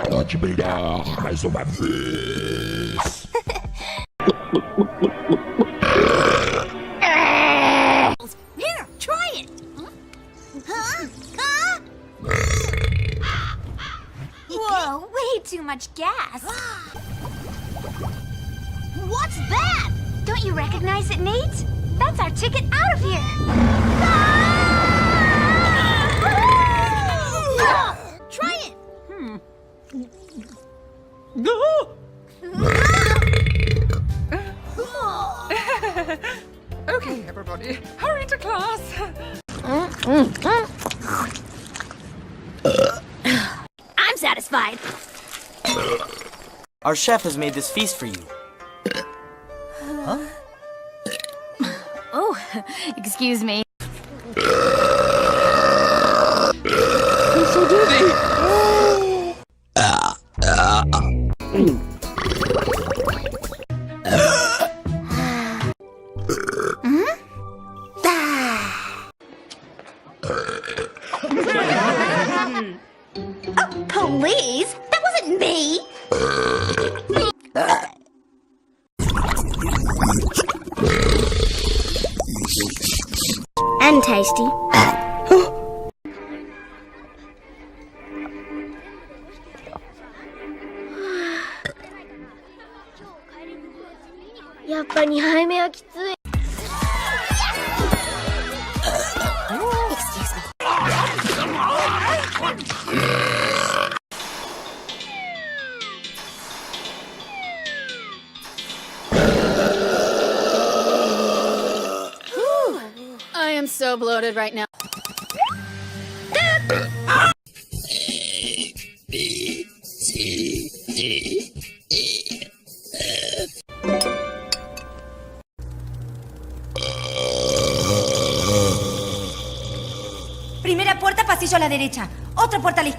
Pode brilhar mais uma vez. Here, try it. Whoa, way too much gas. What's that? Don't you recognize it, Nate? That's our ticket out of here. Try it. Okay, everybody, hurry to class. I'm satisfied. Our chef has made this feast for you. Oh, excuse me. It's so dirty. Please? That wasn't me! And tasty.やっぱ2杯目はきつい。I am so bloated right now. Primera puerta, pasillo a la derecha. Otra puerta a la izquierda.